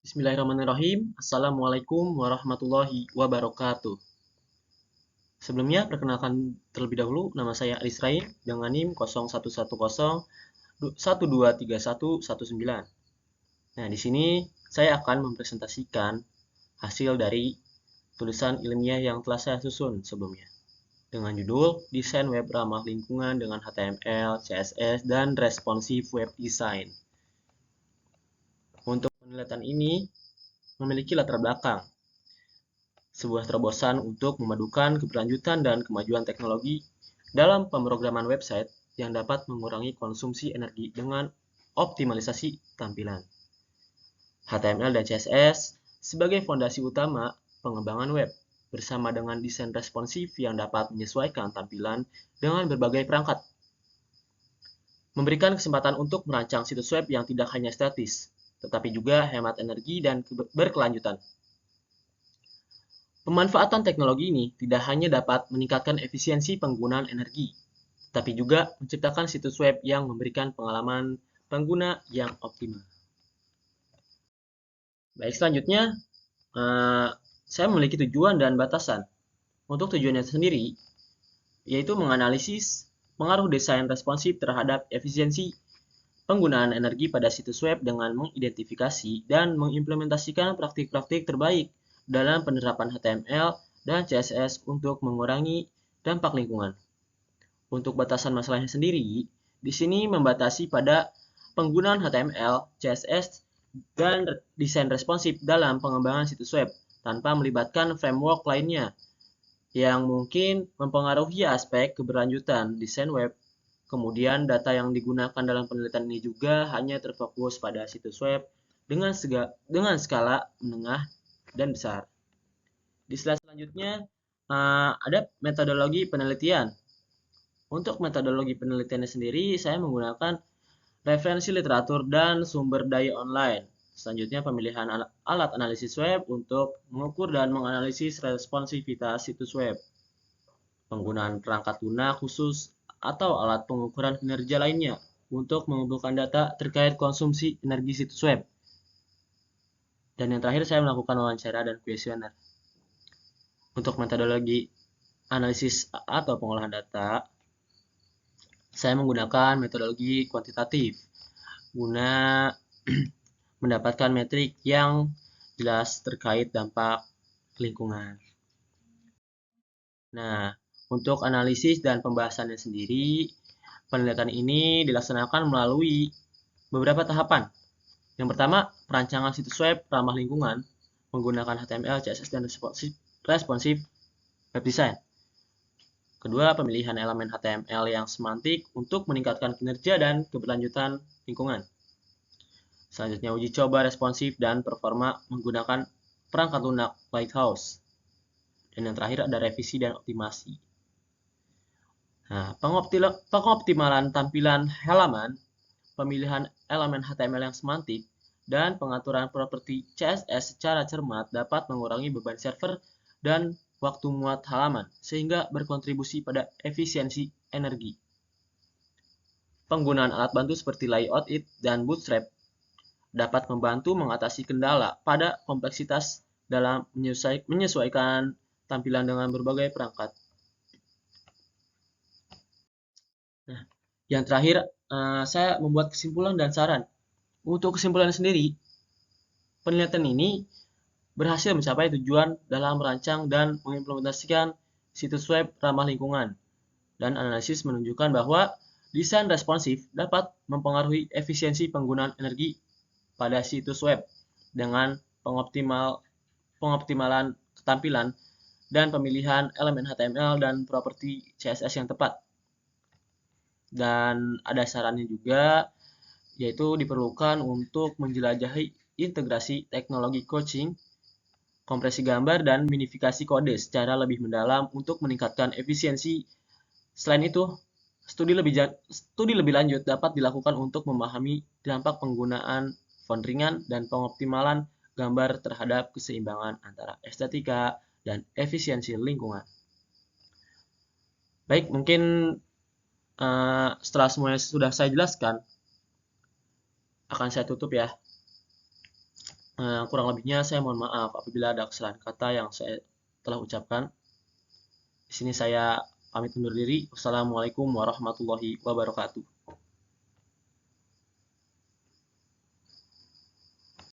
Bismillahirrahmanirrahim. Assalamualaikum warahmatullahi wabarakatuh. Sebelumnya, perkenalkan terlebih dahulu, nama saya Alisrain dengan NIM 0110123119. Nah, di sini saya akan mempresentasikan hasil dari tulisan ilmiah yang telah saya susun sebelumnya dengan judul Desain Web Ramah Lingkungan dengan HTML, CSS, dan Responsive Web Design. Untuk penelitian ini memiliki latar belakang, sebuah terobosan untuk memadukan keberlanjutan dan kemajuan teknologi dalam pemrograman website yang dapat mengurangi konsumsi energi dengan optimalisasi tampilan. HTML dan CSS sebagai fondasi utama pengembangan web, bersama dengan desain responsif yang dapat menyesuaikan tampilan dengan berbagai perangkat. Memberikan kesempatan untuk merancang situs web yang tidak hanya statis, tetapi juga hemat energi dan berkelanjutan. Pemanfaatan teknologi ini tidak hanya dapat meningkatkan efisiensi penggunaan energi, tapi juga menciptakan situs web yang memberikan pengalaman pengguna yang optimal. Baik, selanjutnya saya memiliki tujuan dan batasan. Untuk tujuannya sendiri, yaitu menganalisis pengaruh desain responsif terhadap efisiensi penggunaan energi pada situs web dengan mengidentifikasi dan mengimplementasikan praktik-praktik terbaik dalam penerapan HTML dan CSS untuk mengurangi dampak lingkungan. Untuk batasan masalahnya sendiri, di sini membatasi pada penggunaan HTML, CSS, dan desain responsif dalam pengembangan situs web tanpa melibatkan framework lainnya yang mungkin mempengaruhi aspek keberlanjutan desain web. Kemudian data yang digunakan dalam penelitian ini juga hanya terfokus pada situs web dengan skala menengah dan besar. Di slide selanjutnya ada metodologi penelitian. Untuk metodologi penelitiannya sendiri, saya menggunakan referensi literatur dan sumber daya online. Selanjutnya, pemilihan alat analisis web untuk mengukur dan menganalisis responsivitas situs web. Penggunaan perangkat lunak khusus atau alat pengukuran kinerja lainnya untuk mengumpulkan data terkait konsumsi energi situs web. Dan yang terakhir, saya melakukan wawancara dan kuesioner. Untuk metodologi analisis atau pengolahan data, saya menggunakan metodologi kuantitatif guna mendapatkan metrik yang jelas terkait dampak lingkungan. Nah, untuk analisis dan pembahasannya sendiri, penelitian ini dilaksanakan melalui beberapa tahapan. Yang pertama, perancangan situs web ramah lingkungan menggunakan HTML, CSS, dan responsive web design. Kedua, pemilihan elemen HTML yang semantik untuk meningkatkan kinerja dan keberlanjutan lingkungan. Selanjutnya, uji coba responsif dan performa menggunakan perangkat lunak Lighthouse. Dan yang terakhir ada revisi dan optimasi. Nah, pengoptimalan tampilan halaman, pemilihan elemen HTML yang semantik, dan pengaturan properti CSS secara cermat dapat mengurangi beban server dan waktu muat halaman, sehingga berkontribusi pada efisiensi energi. Penggunaan alat bantu seperti Layout-It dan Bootstrap dapat membantu mengatasi kendala pada kompleksitas dalam menyesuaikan tampilan dengan berbagai perangkat. Nah, yang terakhir, saya membuat kesimpulan dan saran. Untuk kesimpulan sendiri, penelitian ini berhasil mencapai tujuan dalam merancang dan mengimplementasikan situs web ramah lingkungan. Dan analisis menunjukkan bahwa desain responsif dapat mempengaruhi efisiensi penggunaan energi pada situs web dengan pengoptimalan ketampilan dan pemilihan elemen HTML dan properti CSS yang tepat. Dan ada sarannya juga, yaitu diperlukan untuk menjelajahi integrasi teknologi coaching, kompresi gambar, dan minifikasi kode secara lebih mendalam untuk meningkatkan efisiensi. Selain itu, studi lebih lanjut dapat dilakukan untuk memahami dampak penggunaan font ringan dan pengoptimalan gambar terhadap keseimbangan antara estetika dan efisiensi lingkungan. Baik, mungkin setelah semuanya sudah saya jelaskan, akan saya tutup ya. Kurang lebihnya saya mohon maaf apabila ada kesalahan kata yang saya telah ucapkan. Di sini saya pamit undur diri. Wassalamualaikum warahmatullahi wabarakatuh.